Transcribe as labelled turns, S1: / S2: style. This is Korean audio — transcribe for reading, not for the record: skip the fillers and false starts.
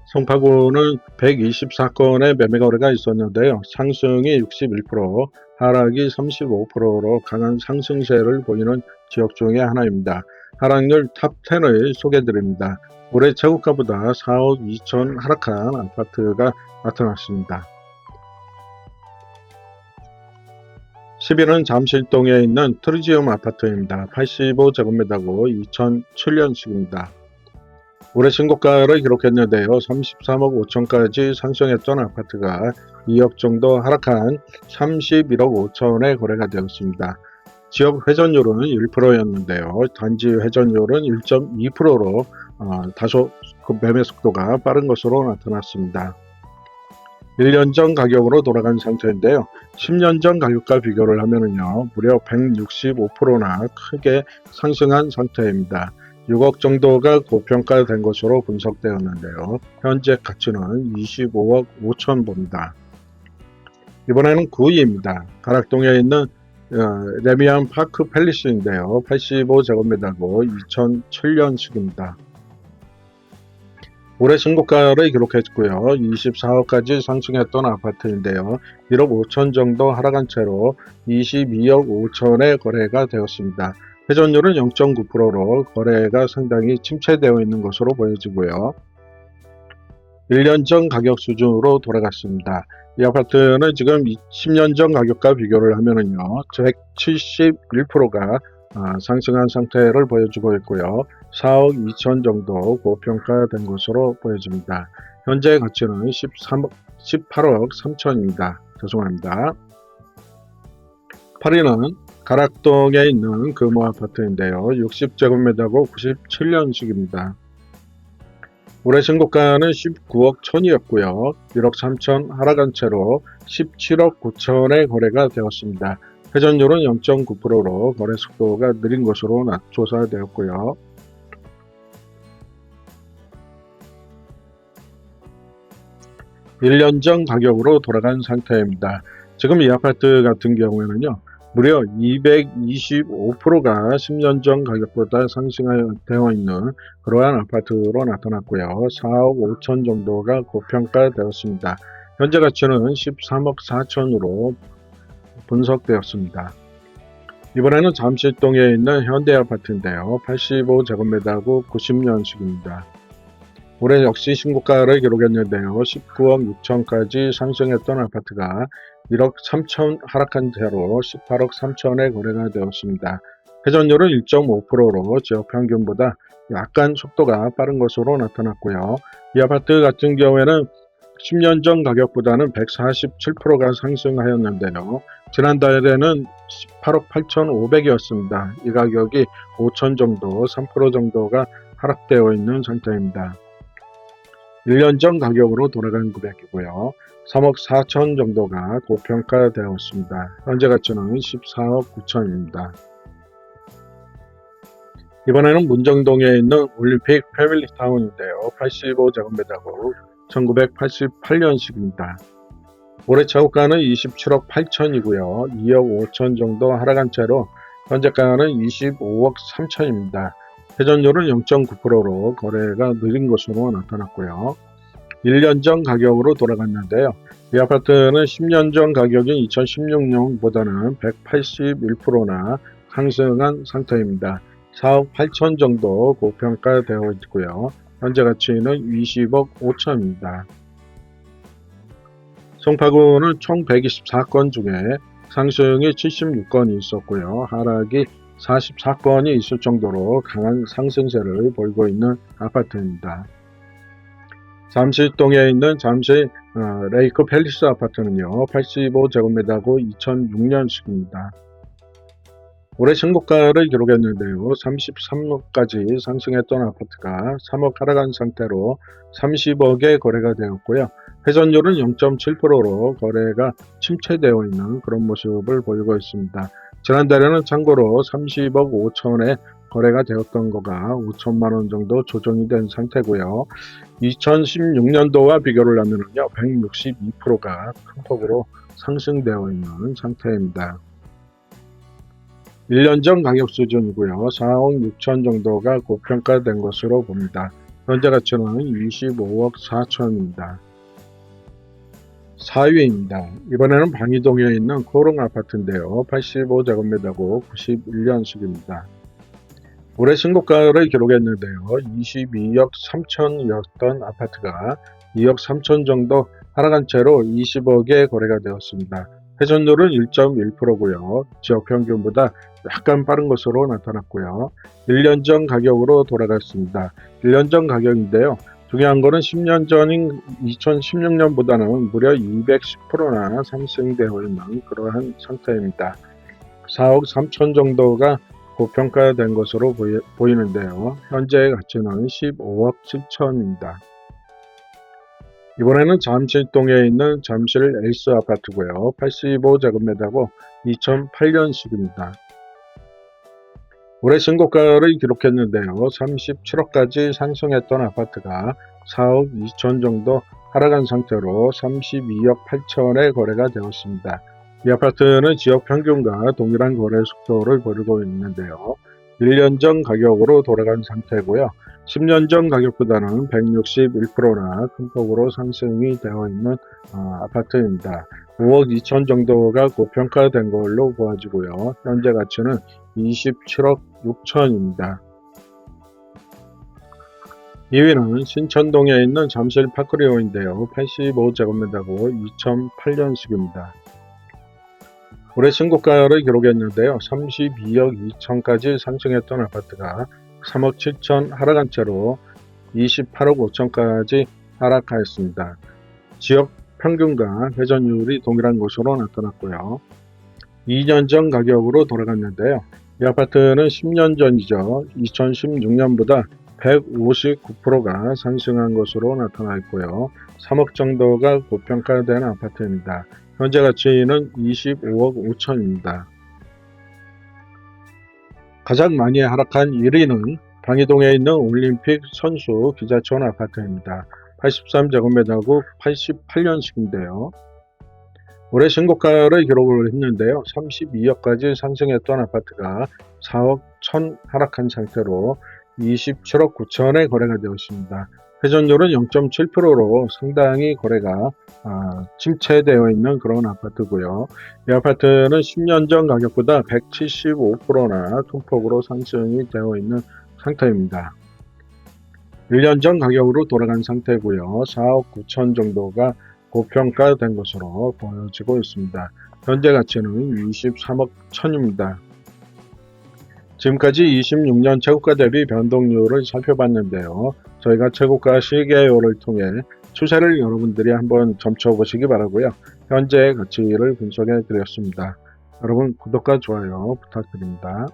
S1: 송파구는 124건의 매매 거래가 있었는데요. 상승이 61%, 하락이 35%로 강한 상승세를 보이는 지역 중의 하나입니다. 하락률 탑10을 소개해드립니다. 올해 최고가보다 4억 2천 하락한 아파트가 나타났습니다. 10위는 잠실동에 있는 트리지움 아파트입니다. 85제곱미터고 2007년식입니다. 올해 신고가를 기록했는데요. 33억 5천까지 상승했던 아파트가 2억 정도 하락한 31억 5천에 거래가 되었습니다. 지역 회전율은 1%였는데요. 단지 회전율은 1.2%로 다소 매매 속도가 빠른 것으로 나타났습니다. 1년 전 가격으로 돌아간 상태인데요. 10년 전 가격과 비교를 하면요, 무려 165%나 크게 상승한 상태입니다. 6억 정도가 고평가된 것으로 분석되었는데요. 현재 가치는 25억 5천 봅니다. 이번에는 9위입니다. 가락동에 있는 레미안 파크 팰리스인데요. 85제곱미터고 2007년식입니다. 올해 신고가를 기록했고요. 24억까지 상승했던 아파트인데요. 1억 5천 정도 하락한 채로 22억 5천에 거래가 되었습니다. 회전율은 0.9%로 거래가 상당히 침체되어 있는 것으로 보여지고요. 1년 전 가격 수준으로 돌아갔습니다. 이 아파트는 지금 10년 전 가격과 비교를 하면은요, 171%가 상승한 상태를 보여주고 있고요. 4억 2천 정도 고평가된 것으로 보여집니다. 현재 가치는 18억 3천입니다. 죄송합니다. 8위는 가락동에 있는 금호 아파트인데요. 60제곱미터고 97년식입니다. 올해 신고가는 19억 1천이었고요. 1억 3천 하락한 채로 17억 9천에 거래가 되었습니다. 회전율은 0.9%로 거래 속도가 느린 것으로 조사되었고요. (1년) 전 가격으로 돌아간 상태입니다. 지금 이 아파트 같은 경우에는요, 무려 225%가 10년 전 가격보다 상승되어 있는 그러한 아파트로 나타났고요. 4억 5천 정도가 고평가되었습니다. 현재 가치는 13억 4천으로 분석되었습니다. 이번에는 잠실동에 있는 현대아파트인데요. 85제곱미터고 90년식입니다. 올해 역시 신고가를 기록했는데요. 19억 6천까지 상승했던 아파트가 1억 3천 하락한 채로 18억 3천에 거래가 되었습니다. 회전율은 1.5%로 지역 평균보다 약간 속도가 빠른 것으로 나타났고요. 이 아파트 같은 경우에는 10년 전 가격보다는 147%가 상승하였는데요. 지난달에는 18억 8,500이었습니다. 이 가격이 5천 정도, 3% 정도가 하락되어 있는 상태입니다. 1년 전 가격으로 돌아간 금액이고요. 3억 4천 정도가 고평가되었습니다. 현재 가치는 14억 9천입니다. 이번에는 문정동에 있는 올림픽 패밀리타운인데요. 85제곱미터고 1988년식입니다. 올해 최고가는 27억 8천이고요. 2억 5천 정도 하락한 채로 현재가는 25억 3천입니다. 회전율은 0.9%로 거래가 느린 것으로 나타났고요. 1년 전 가격으로 돌아갔는데요. 이 아파트는 10년 전 가격인 2016년보다는 181%나 상승한 상태입니다. 4억 8천 정도 고평가되어 있고요. 현재 가치는 20억 5천입니다. 송파구는 총 124건 중에 상승이 76건이 있었고요. 하락이 44건이 있을 정도로 강한 상승세를 보이고 있는 아파트입니다. 잠실동에 있는 잠실 레이크 팰리스 아파트는요, 85제곱미터고 2006년식입니다. 올해 신고가를 기록했는데요. 33억까지 상승했던 아파트가 3억 하락한 상태로 30억에 거래가 되었고요. 회전율은 0.7%로 거래가 침체되어 있는 그런 모습을 보이고 있습니다. 지난달에는 참고로 30억 5천에 거래가 되었던 거가 5천만 원 정도 조정이 된 상태고요. 2016년도와 비교를 하면요, 162%가 큰 폭으로 상승되어 있는 상태입니다. 1년 전 가격 수준이고요. 4억 6천 정도가 고평가된 것으로 봅니다. 현재 가치는 25억 4천입니다. 4위입니다. 이번에는 방이동에 있는 코릉 아파트인데요. 85제곱미터고 91년식입니다. 올해 신고가를 기록했는데요. 22억 3천이었던 아파트가 2억 3천 정도 하락한 채로 20억에 거래가 되었습니다. 회전율은 1.1%고요. 지역 평균보다 약간 빠른 것으로 나타났고요. 1년 전 가격으로 돌아갔습니다. 1년 전 가격인데요. 중요한 거는 10년 전인 2016년보다는 무려 210%나 상승되어 있는 그러한 상태입니다. 4억 3천 정도가 고평가된 것으로 보이는데요. 현재 가치는 15억 7천입니다. 이번에는 잠실동에 있는 잠실 에이스 아파트고요. 85제곱미터고 2008년식입니다. 올해 신고가를 기록했는데요. 37억까지 상승했던 아파트가 4억 2천 정도 하락한 상태로 32억 8천에 거래가 되었습니다. 이 아파트는 지역 평균과 동일한 거래 속도를 보이고 있는데요. 1년 전 가격으로 돌아간 상태고요. 10년 전 가격보다는 161%나 큰 폭으로 상승이 되어 있는 아파트입니다. 5억 2천 정도가 고평가된 걸로 보아지고요. 현재 가치는 27억 6천입니다. 2위는 신천동에 있는 잠실 파크리오인데요. 85제곱미터고 2008년식입니다. 올해 신고가를 기록했는데요. 32억 2천까지 상승했던 아파트가 3억 7천 하락한 채로 28억 5천까지 하락하였습니다. 지역 평균과 회전율이 동일한 것으로 나타났고요. 2년 전 가격으로 돌아갔는데요. 이 아파트는 10년 전이죠. 2016년보다 159%가 상승한 것으로 나타나 있고요. 3억 정도가 고평가된 아파트입니다. 현재 가치는 25억 5천입니다. 가장 많이 하락한 1위는 방이동에 있는 올림픽 선수 기자촌 아파트입니다. 83제곱미터고 88년식인데요. 올해 신고가를 기록을 했는데요. 32억까지 상승했던 아파트가 4억 1천 하락한 상태로 27억 9천에 거래가 되었습니다. 회전율은 0.7%로 상당히 거래가 침체되어 있는 그런 아파트고요. 이 아파트는 10년 전 가격보다 175%나 큰 폭으로 상승이 되어 있는 상태입니다. 1년 전 가격으로 돌아간 상태고요. 4억 9천 정도가 고평가된 것으로 보여지고 있습니다. 현재 가치는 23억 천입니다. 지금까지 26년 최고가 대비 변동률을 살펴봤는데요. 저희가 최고가 시계열을 통해 추세를 여러분들이 한번 점쳐보시기 바라고요. 현재의 가치를 분석해 드렸습니다. 여러분 구독과 좋아요 부탁드립니다.